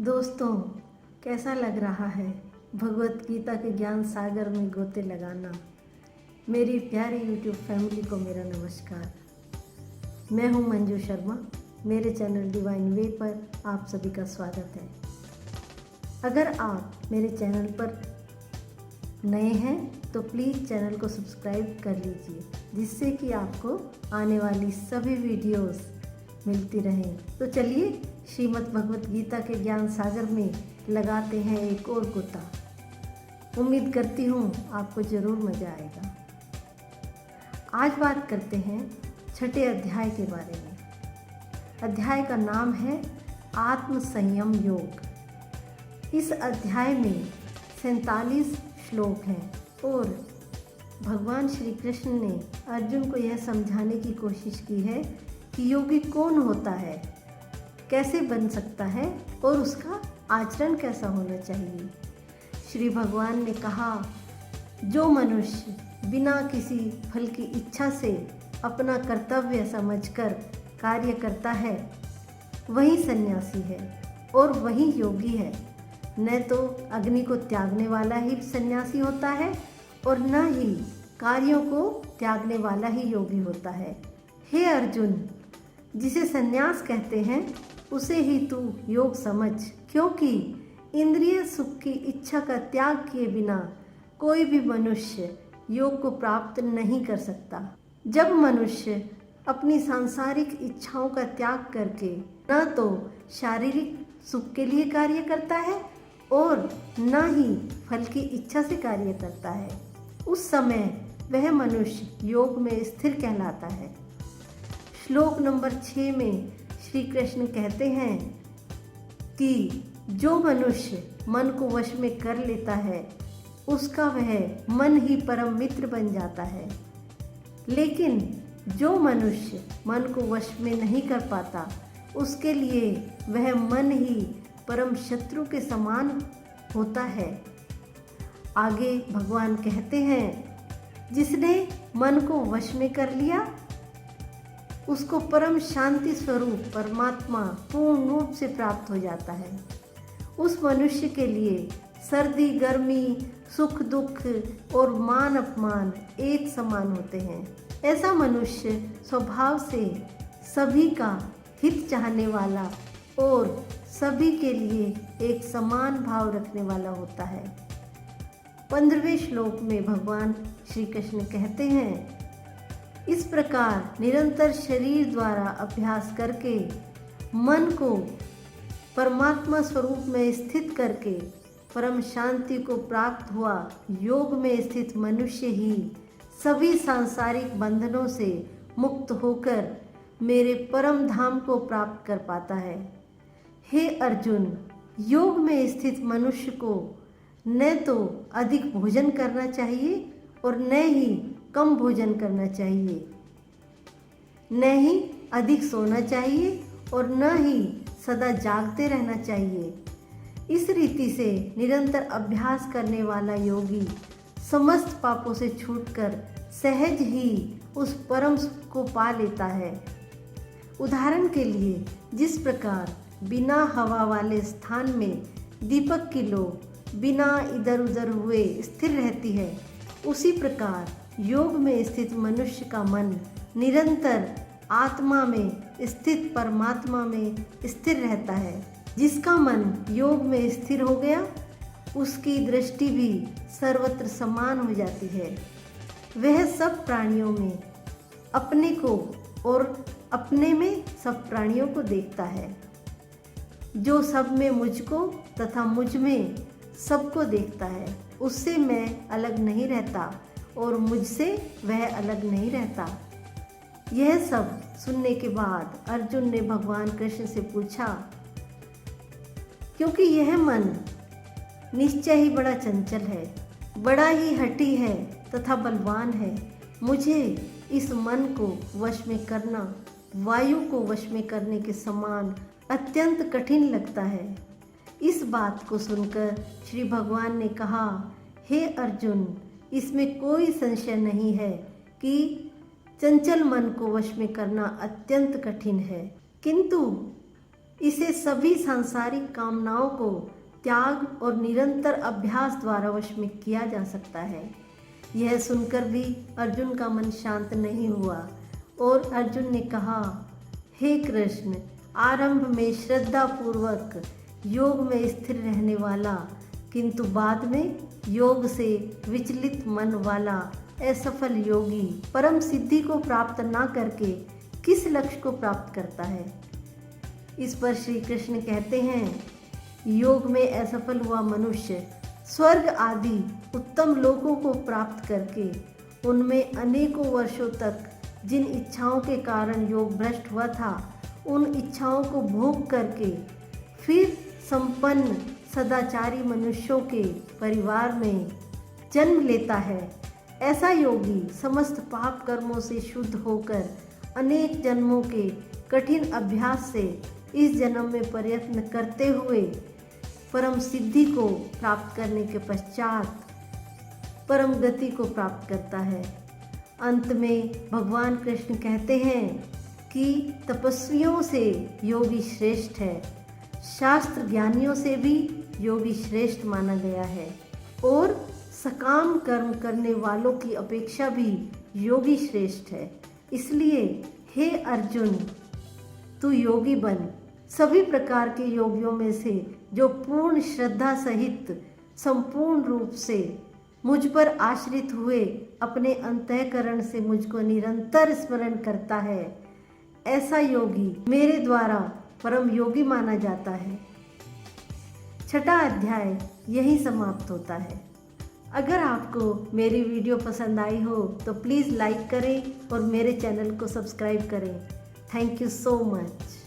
दोस्तों, कैसा लग रहा है भगवत गीता के ज्ञान सागर में गोते लगाना। मेरी प्यारी यूट्यूब फैमिली को मेरा नमस्कार। मैं हूं मंजू शर्मा। मेरे चैनल डिवाइन वे पर आप सभी का स्वागत है। अगर आप मेरे चैनल पर नए हैं तो प्लीज़ चैनल को सब्सक्राइब कर लीजिए, जिससे कि आपको आने वाली सभी वीडियोस मिलती रहें। तो चलिए श्रीमद् भगवत गीता के ज्ञान सागर में लगाते हैं एक और गोता। उम्मीद करती हूँ आपको ज़रूर मज़ा आएगा। आज बात करते हैं छठे अध्याय के बारे में। अध्याय का नाम है आत्म संयम योग। इस अध्याय में 47 श्लोक हैं और भगवान श्री कृष्ण ने अर्जुन को यह समझाने की कोशिश की है कि योगी कौन होता है, कैसे बन सकता है और उसका आचरण कैसा होना चाहिए। श्री भगवान ने कहा, जो मनुष्य बिना किसी फल की इच्छा से अपना कर्तव्य समझकर कार्य करता है वही सन्यासी है और वही योगी है। न तो अग्नि को त्यागने वाला ही सन्यासी होता है और न ही कार्यों को त्यागने वाला ही योगी होता है। हे अर्जुन, जिसे सन्यास कहते हैं उसे ही तू योग समझ, क्योंकि इंद्रिय सुख की इच्छा का त्याग किए बिना कोई भी मनुष्य योग को प्राप्त नहीं कर सकता। जब मनुष्य अपनी सांसारिक इच्छाओं का त्याग करके न तो शारीरिक सुख के लिए कार्य करता है और न ही फल की इच्छा से कार्य करता है, उस समय वह मनुष्य योग में स्थिर कहलाता है। श्लोक नंबर 6 में श्री कृष्ण कहते हैं कि जो मनुष्य मन को वश में कर लेता है उसका वह मन ही परम मित्र बन जाता है, लेकिन जो मनुष्य मन को वश में नहीं कर पाता उसके लिए वह मन ही परम शत्रु के समान होता है। आगे भगवान कहते हैं, जिसने मन को वश में कर लिया उसको परम शांति स्वरूप परमात्मा पूर्ण रूप से प्राप्त हो जाता है। उस मनुष्य के लिए सर्दी गर्मी, सुख दुख और मान अपमान एक समान होते हैं। ऐसा मनुष्य स्वभाव से सभी का हित चाहने वाला और सभी के लिए एक समान भाव रखने वाला होता है। 15वें श्लोक में भगवान श्री कृष्ण कहते हैं, इस प्रकार निरंतर शरीर द्वारा अभ्यास करके मन को परमात्मा स्वरूप में स्थित करके परम शांति को प्राप्त हुआ योग में स्थित मनुष्य ही सभी सांसारिक बंधनों से मुक्त होकर मेरे परम धाम को प्राप्त कर पाता है। हे अर्जुन, योग में स्थित मनुष्य को न तो अधिक भोजन करना चाहिए और न ही कम भोजन करना चाहिए, न ही अधिक सोना चाहिए और न ही सदा जागते रहना चाहिए। इस रीति से निरंतर अभ्यास करने वाला योगी समस्त पापों से छूटकर सहज ही उस परम सुख को पा लेता है। उदाहरण के लिए, जिस प्रकार बिना हवा वाले स्थान में दीपक की लो बिना इधर उधर हुए स्थिर रहती है, उसी प्रकार योग में स्थित मनुष्य का मन निरंतर आत्मा में स्थित परमात्मा में स्थिर रहता है। जिसका मन योग में स्थिर हो गया उसकी दृष्टि भी सर्वत्र समान हो जाती है। वह सब प्राणियों में अपने को और अपने में सब प्राणियों को देखता है। जो सब में मुझको तथा मुझ में सबको देखता है, उससे मैं अलग नहीं रहता और मुझसे वह अलग नहीं रहता। यह सब सुनने के बाद अर्जुन ने भगवान कृष्ण से पूछा, क्योंकि यह मन निश्चय ही बड़ा चंचल है, बड़ा ही हठी है तथा बलवान है, मुझे इस मन को वश में करना वायु को वश में करने के समान अत्यंत कठिन लगता है। इस बात को सुनकर श्री भगवान ने कहा, हे अर्जुन, इसमें कोई संशय नहीं है कि चंचल मन को वश में करना अत्यंत कठिन है, किंतु इसे सभी सांसारिक कामनाओं को त्याग और निरंतर अभ्यास द्वारा वश में किया जा सकता है। यह सुनकर भी अर्जुन का मन शांत नहीं हुआ और अर्जुन ने कहा, हे कृष्ण, आरंभ में श्रद्धा पूर्वक योग में स्थिर रहने वाला किंतु बाद में योग से विचलित मन वाला असफल योगी परम सिद्धि को प्राप्त ना करके किस लक्ष्य को प्राप्त करता है। इस पर श्री कृष्ण कहते हैं, योग में असफल हुआ मनुष्य स्वर्ग आदि उत्तम लोकों को प्राप्त करके उनमें अनेकों वर्षों तक जिन इच्छाओं के कारण योग भ्रष्ट हुआ था उन इच्छाओं को भोग करके फिर संपन्न सदाचारी मनुष्यों के परिवार में जन्म लेता है। ऐसा योगी समस्त पाप कर्मों से शुद्ध होकर अनेक जन्मों के कठिन अभ्यास से इस जन्म में प्रयत्न करते हुए परम सिद्धि को प्राप्त करने के पश्चात परम गति को प्राप्त करता है। अंत में भगवान कृष्ण कहते हैं कि तपस्वियों से योगी श्रेष्ठ है, शास्त्र ज्ञानियों से भी योगी श्रेष्ठ माना गया है और सकाम कर्म करने वालों की अपेक्षा भी योगी श्रेष्ठ है। इसलिए हे अर्जुन, तू योगी बन। सभी प्रकार के योगियों में से जो पूर्ण श्रद्धा सहित संपूर्ण रूप से मुझ पर आश्रित हुए अपने अंतःकरण से मुझको निरंतर स्मरण करता है, ऐसा योगी मेरे द्वारा परम योगी माना जाता है। छठा अध्याय यही समाप्त होता है। अगर आपको मेरी वीडियो पसंद आई हो तो प्लीज़ लाइक करें और मेरे चैनल को सब्सक्राइब करें। Thank you so much.